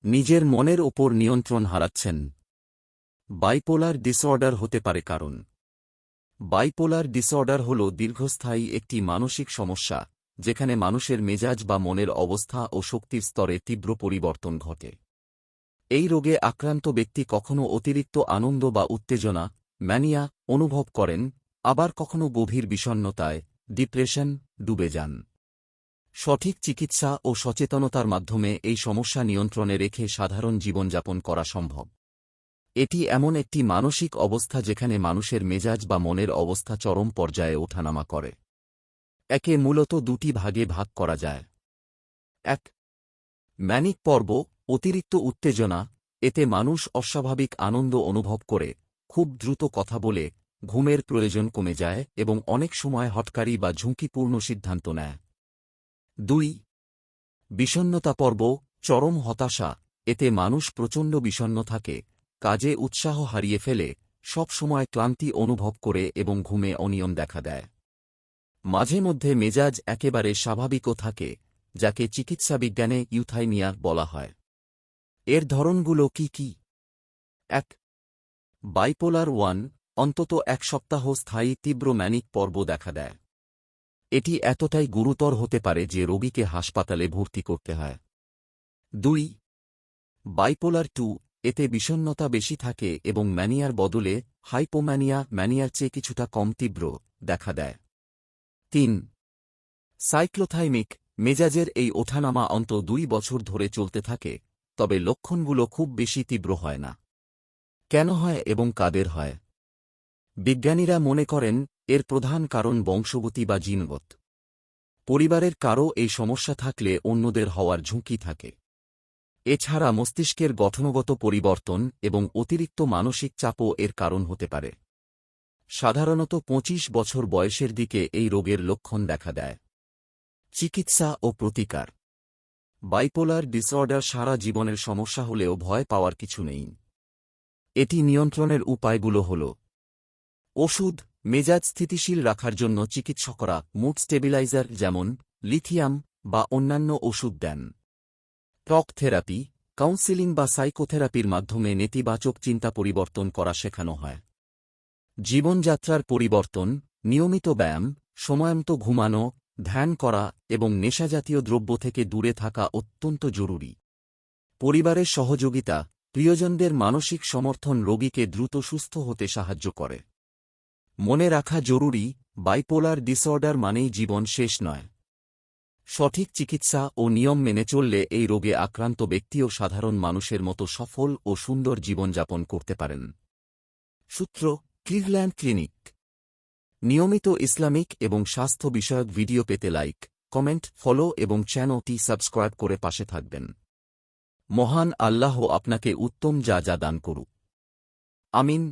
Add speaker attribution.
Speaker 1: নিজের মনের ওপর নিয়ন্ত্রণ হারাচ্ছেন। বাইপোলার ডিসঅর্ডার হতে পারে কারণ বাইপোলার ডিসঅর্ডার হল দীর্ঘস্থায়ী একটি মানসিক সমস্যা যেখানে মানুষের মেজাজ বা মনের অবস্থা ও শক্তির স্তরে তীব্র পরিবর্তন ঘটে। এই রোগে আক্রান্ত ব্যক্তি কখনও অতিরিক্ত আনন্দ বা উত্তেজনা ম্যানিয়া অনুভব করেন, আবার কখনও গভীর বিষণ্ণতায় ডিপ্রেশন ডুবে যান। সঠিক চিকিৎসা ও সচেতনতার মাধ্যমে এই সমস্যা নিয়ন্ত্রণে রেখে সাধারণ জীবনযাপন করা সম্ভব। এটি এমন একটি মানসিক অবস্থা যেখানে মানুষের মেজাজ বা মনের অবস্থা চরম পর্যায়ে ওঠানামা করে। একে মূলত দুটি ভাগে ভাগ করা যায়। ১. ম্যানিক পর্ব, অতিরিক্ত উত্তেজনা। এতে মানুষ অস্বাভাবিক আনন্দ অনুভব করে, খুব দ্রুত কথা বলে, ঘুমের প্রয়োজন কমে যায় এবং অনেক সময় হঠকারী বা ঝুঁকিপূর্ণ সিদ্ধান্ত নেয়। ২. বিষণ্ণতা পর্ব, চরম হতাশা। এতে মানুষ প্রচণ্ড বিষণ্ণ থাকে, কাজে উৎসাহ হারিয়ে ফেলে, সব সময় ক্লান্তি অনুভব করে এবং ঘুমে অনিয়ম দেখা দেয়। মাঝে মধ্যে মেজাজ একেবারে স্বাভাবিকও থাকে, যাকে চিকিৎসাবিজ্ঞানে ইউথাইমিয়া বলা হয়। এর ধরনগুলো কি কি? ১. বাইপোলার 1, অন্তত ১ সপ্তাহ স্থায়ী তীব্র ম্যানিক পর্ব দেখা দেয়। এটি এতটাই গুরুতর হতে পারে যে রোগীকে হাসপাতালে ভর্তি করতে হয়। ২. বাইপোলার 2, এতে বিষণ্ণতা বেশি থাকে এবং ম্যানিয়ার বদলে হাইপোম্যানিয়া ম্যানিয়ার চেয়ে কিছুটা কম তীব্র দেখা দেয়। ৩. সাইক্লোথাইমিক, মেজাজের এই ওঠানামা অন্তত ২ বছর ধরে চলতে থাকে, তবে লক্ষণগুলো খুব বেশি তীব্র হয় না। কেন হয় এবং কাদের হয়? বিজ্ঞানীরা মনে করেন এর প্রধান কারণ বংশগতি বা জিনগত। পরিবারের কারও এই সমস্যা থাকলে অন্যদের হওয়ার ঝুঁকি থাকে। এছাড়া মস্তিষ্কের গঠনগত পরিবর্তন এবং অতিরিক্ত মানসিক চাপও এর কারণ হতে পারে। সাধারণত ২৫ বছর বয়সের দিকে এই রোগের লক্ষণ দেখা দেয়। চিকিৎসা ও প্রতিকার। বাইপোলার ডিসঅর্ডার সারা জীবনের সমস্যা হলেও ভয় পাওয়ার কিছু নেই। এটি নিয়ন্ত্রণের উপায়গুলো হল: ওষুধ, মেজাজ স্থিতিশীল রাখার জন্য চিকিৎসকরা মুড স্টেবিলাইজার যেমন লিথিয়াম বা অন্যান্য ওষুধ দেন। টক থেরাপি, কাউন্সেলিং বা সাইকোথেরাপির মাধ্যমে নেতিবাচক চিন্তা পরিবর্তন করা শেখানো হয়। জীবনযাত্রার পরিবর্তন, নিয়মিত ব্যায়াম, সময়মতো ঘুমানো, ধ্যান করা এবং নেশাজাতীয় দ্রব্য থেকে দূরে থাকা অত্যন্ত জরুরি। পরিবারের সহযোগিতা, প্রিয়জনদের মানসিক সমর্থন রোগীকে দ্রুত সুস্থ হতে সাহায্য করে। মনে রাখা জরুরি, বাইপোলার ডিসঅর্ডার মানেই জীবন শেষ নয়। সঠিক চিকিৎসা ও নিয়ম মেনে চললে এই রোগে আক্রান্ত ব্যক্তিও সাধারণ মানুষের মতো সফল ও সুন্দর জীবনযাপন করতে পারেন। সূত্র: ক্লিভল্যান্ড ক্লিনিক। নিয়মিত ইসলামিক এবং স্বাস্থ্য বিষয়ক ভিডিও পেতে লাইক, কমেন্ট, ফলো এবং চ্যানেলটি সাবস্ক্রাইব করে পাশে থাকবেন। মহান আল্লাহ আপনাকে উত্তম যা দান করুক। আমিন।